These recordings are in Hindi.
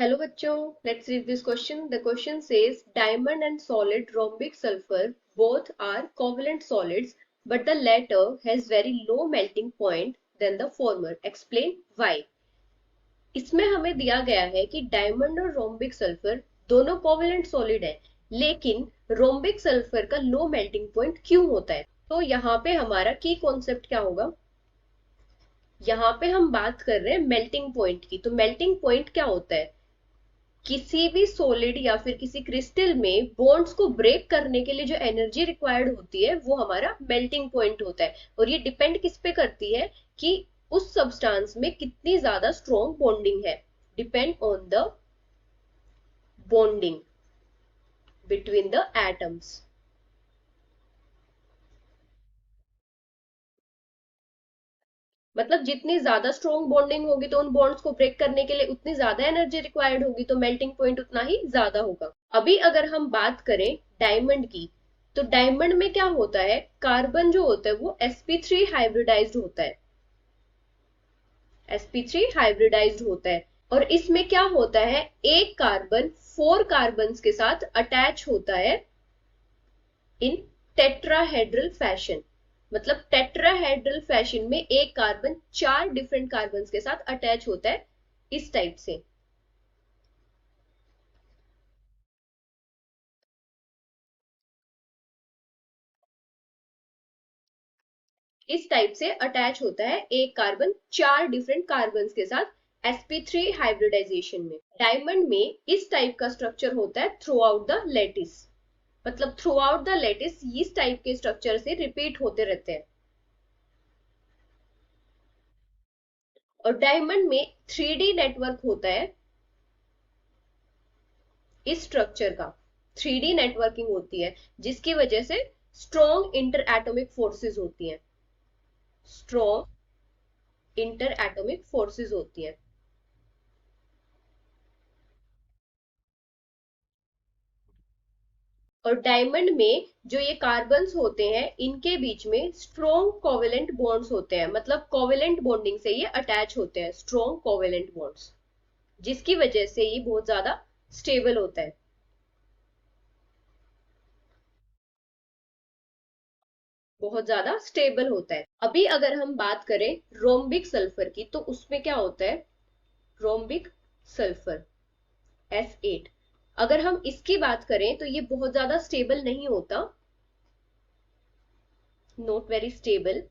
Hello बच्चों, let's read this question. The question says diamond and solid rhombic sulfur both are covalent solids, but the latter has very low melting point than the former. Explain why. इसमें हमें दिया गया है कि डायमंड और रोम्बिक सल्फर दोनों कोवेलेंट सॉलिड है, लेकिन रोम्बिक सल्फर का लो मेल्टिंग पॉइंट क्यों होता है। तो यहाँ पे हमारा की कॉन्सेप्ट क्या होगा, यहाँ पे हम बात कर रहे हैं मेल्टिंग पॉइंट की। तो मेल्टिंग पॉइंट क्या होता है, किसी भी सॉलिड या फिर किसी क्रिस्टल में बॉन्ड्स को ब्रेक करने के लिए जो एनर्जी रिक्वायर्ड होती है वो हमारा मेल्टिंग पॉइंट होता है। और ये डिपेंड किस पे करती है कि उस सब्सटेंस में कितनी ज्यादा स्ट्रॉन्ग बॉन्डिंग है। Depend on the bonding between the atoms. मतलब जितनी ज्यादा स्ट्रॉन्ग बॉन्डिंग होगी तो उन बॉन्ड्स को ब्रेक करने के लिए उतनी ज्यादा एनर्जी रिक्वायर्ड होगी, तो मेल्टिंग पॉइंट उतना ही ज्यादा होगा। अभी अगर हम बात करें डायमंड की, तो डायमंड में क्या होता है, कार्बन जो होता है वो sp3 हाइब्रिडाइज्ड होता है। sp3 हाइब्रिडाइज्ड होता है और इसमें क्या होता है, एक कार्बन 4 कार्बन के साथ अटैच होता है इन टेट्राहेड्रल फैशन। मतलब टेट्राहेड्रल फैशन में एक कार्बन 4 डिफरेंट कार्बन के साथ अटैच होता है इस टाइप से। इस टाइप से अटैच होता है एक कार्बन 4 डिफरेंट कार्बन के साथ sp3 हाइब्रिडाइजेशन में। डायमंड में इस टाइप का स्ट्रक्चर होता है थ्रू आउट द लेटिस। मतलब थ्रू आउट द लेटिस इस टाइप के स्ट्रक्चर से रिपीट होते रहते हैं। और डायमंड में 3D नेटवर्क होता है इस स्ट्रक्चर का। 3D नेटवर्किंग होती है जिसकी वजह से स्ट्रॉन्ग इंटर एटॉमिक फोर्सेस होती हैं। स्ट्रॉन्ग इंटर एटॉमिक फोर्सेस होती हैं। और डायमंड में जो ये कार्बन्स होते हैं इनके बीच में स्ट्रॉन्ग कोवेलेंट बॉन्ड्स होते हैं। मतलब कोवेलेंट बॉन्डिंग से ये अटैच होते हैं, स्ट्रॉन्ग कोवेलेंट बॉन्ड्स, जिसकी वजह से ये बहुत ज्यादा स्टेबल होता है। बहुत ज्यादा स्टेबल होता है। अभी अगर हम बात करें रोम्बिक सल्फर की, तो उसमें क्या होता है, रोम्बिक सल्फर S8। अगर हम इसकी बात करें तो ये बहुत ज्यादा स्टेबल नहीं होता, नॉट वेरी स्टेबल।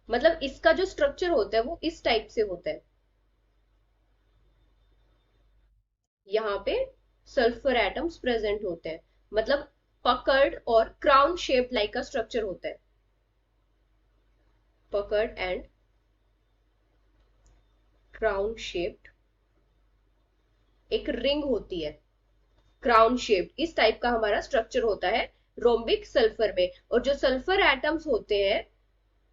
मतलब इसका जो स्ट्रक्चर होता है वो इस टाइप से होता है। यहाँ पे सल्फर एटम्स प्रेजेंट होते हैं। मतलब पकर्ड और क्राउन शेप्ड लाइक का स्ट्रक्चर होता है। पकर्ड एंड क्राउन शेप्ड एक रिंग होती है, क्राउन शेप्ड इस टाइप का हमारा स्ट्रक्चर होता है रोम्बिक सल्फर में। और जो सल्फर एटम्स होते हैं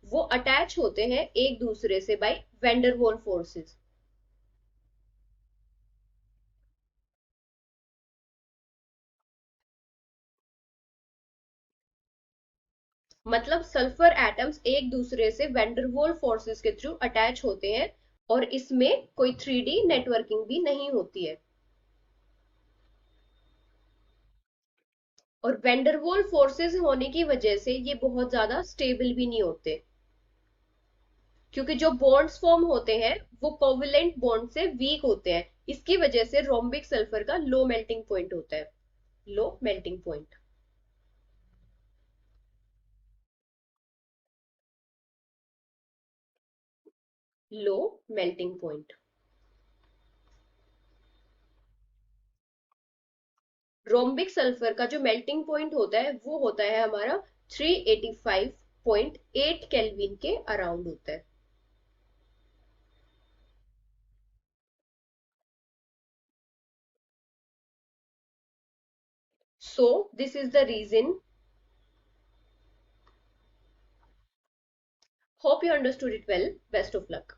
वो अटैच होते हैं एक दूसरे से बाय वेंडरवॉल फोर्सेस। मतलब सल्फर एटम्स एक दूसरे से वेंडरवॉल फोर्सेस के थ्रू अटैच होते हैं और इसमें कोई 3D नेटवर्किंग भी नहीं होती है। और वेंडरवॉल फोर्सेस होने की वजह से ये बहुत ज्यादा स्टेबल भी नहीं होते, क्योंकि जो बॉन्ड्स फॉर्म होते हैं वो कोवेलेंट बॉन्ड से वीक होते हैं। इसकी वजह से रोम्बिक सल्फर का लो मेल्टिंग पॉइंट होता है, low melting point. Low melting point. Rhombic sulphur का जो मेल्टिंग पॉइंट होता है वो होता है हमारा 385.8 केल्विन के अराउंड होता है। So this is the reason. Hope you understood it well. Best of luck.